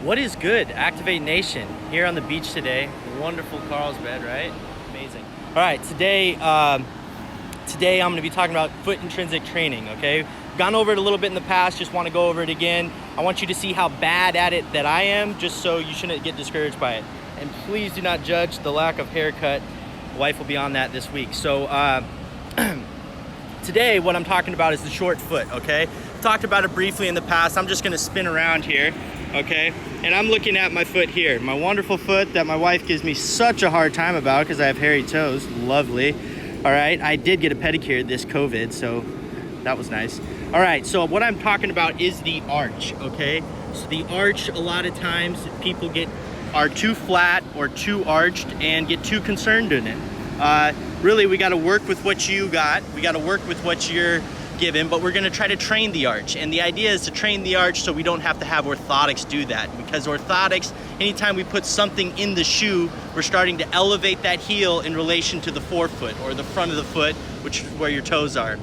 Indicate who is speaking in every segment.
Speaker 1: What is good, Activate Nation? Here on the beach today. Wonderful Carlsbad, right? Amazing. All right, today I'm going to be talking about foot intrinsic training, okay? Gone over it a little bit in the past, just want to go over it again. I want you to see how bad at it that I am, just so you shouldn't get discouraged by it. And please do not judge the lack of haircut. Wife will be on that this week. So today what I'm talking about is the short foot, okay? Talked about it briefly in the past. I'm just going to spin around here, okay? And I'm looking at my foot here, my wonderful foot that my wife gives me such a hard time about because I have hairy toes. Lovely. All right, I did get a pedicure this COVID, so that was nice. All right, so what I'm talking about is the arch, okay? So the arch, a lot of times people are too flat or too arched and get too concerned in it. Really, we got to work with what you got. We got to work with what you're given, but we're going to try to train the arch. And the idea is to train the arch so we don't have to have orthotics do that, because orthotics, anytime we put something in the shoe, we're starting to elevate that heel in relation to the forefoot or the front of the foot, which is where your toes are.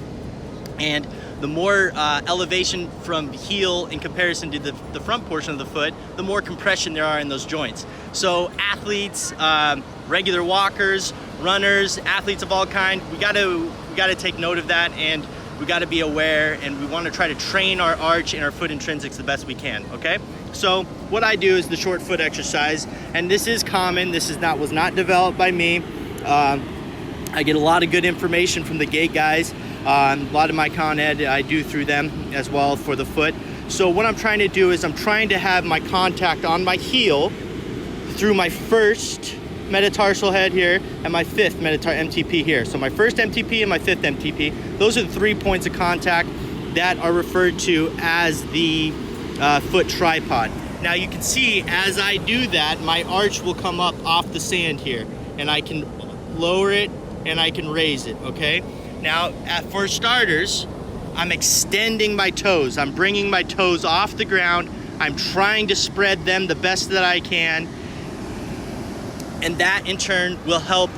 Speaker 1: And the more elevation from heel in comparison to the front portion of the foot, the more compression there are in those joints. So athletes, regular walkers, runners, athletes of all kind, we gotta take note of that, and we gotta be aware, and we wanna try to train our arch and our foot intrinsics the best we can, okay? So what I do is the short foot exercise, and this is common, was not developed by me. I get a lot of good information from the gate guys. A lot of my Con Ed I do through them as well for the foot. So what I'm trying to do is I'm trying to have my contact on my heel through my first metatarsal head here and my fifth MTP here. So my first MTP and my fifth MTP, those are the 3 points of contact that are referred to as the foot tripod. Now you can see as I do that, my arch will come up off the sand here, and I can lower it and I can raise it, okay? Now, for starters, I'm extending my toes. I'm bringing my toes off the ground. I'm trying to spread them the best that I can. And that in turn will help.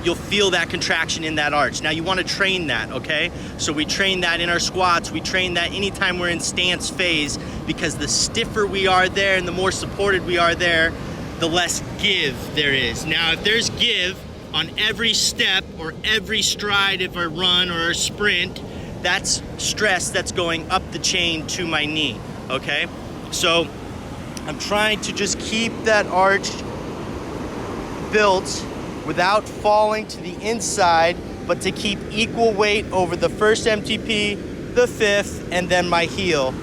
Speaker 1: You'll feel that contraction in that arch. Now you want to train that, okay? So we train that in our squats. We train that anytime we're in stance phase, because the stiffer we are there and the more supported we are there, the less give there is. Now, if there's give on every step or every stride of a run or a sprint, that's stress that's going up the chain to my knee, okay? So I'm trying to just keep that arch built without falling to the inside, but to keep equal weight over the first MTP, the fifth, and then my heel.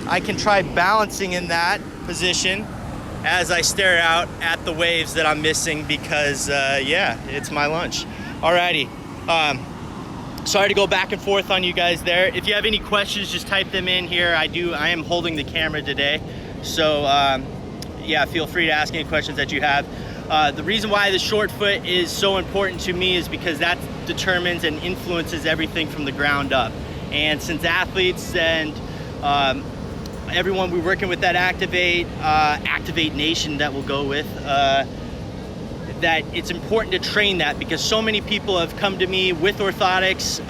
Speaker 1: I can try balancing in that position as I stare out at the waves that I'm missing, because yeah, it's my lunch. Alrighty, sorry to go back and forth on you guys there. If you have any questions, just type them in here. I am holding the camera today, so yeah, feel free to ask any questions that you have. The reason why the short foot is so important to me is because that determines and influences everything from the ground up. And since athletes and everyone we're working with that Activate Nation that we'll go with, that it's important to train that, because so many people have come to me with orthotics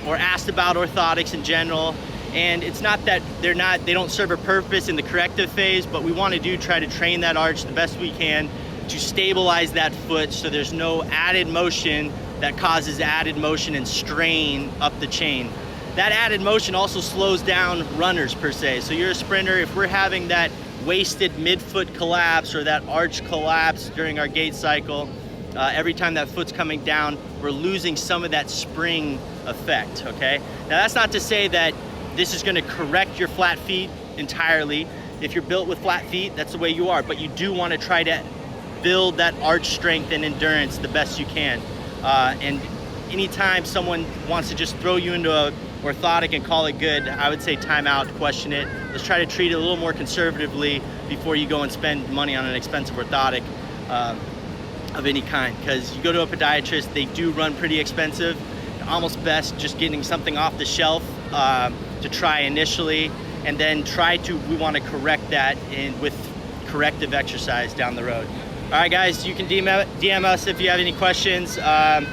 Speaker 1: or asked about orthotics in general, and it's not that they don't serve a purpose in the corrective phase, but we want to try to train that arch the best we can to stabilize that foot so there's no added motion that causes added motion and strain up the chain. That added motion also slows down runners per se. So you're a sprinter, if we're having that wasted midfoot collapse or that arch collapse during our gait cycle, every time that foot's coming down, we're losing some of that spring effect, okay? Now that's not to say that this is gonna correct your flat feet entirely. If you're built with flat feet, that's the way you are, but you do wanna try to build that arch strength and endurance the best you can. And anytime someone wants to just throw you into a orthotic and call it good, I would say time out, question it. Let's try to treat it a little more conservatively before you go and spend money on an expensive orthotic of any kind, because you go to a podiatrist, they do run pretty expensive. Almost best just getting something off the shelf to try initially, and then we want to correct that with corrective exercise down the road. All right, guys, you can DM us if you have any questions. I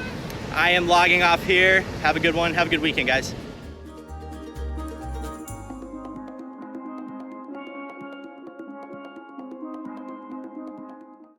Speaker 1: am logging off here. Have a good one. Have a good weekend, guys.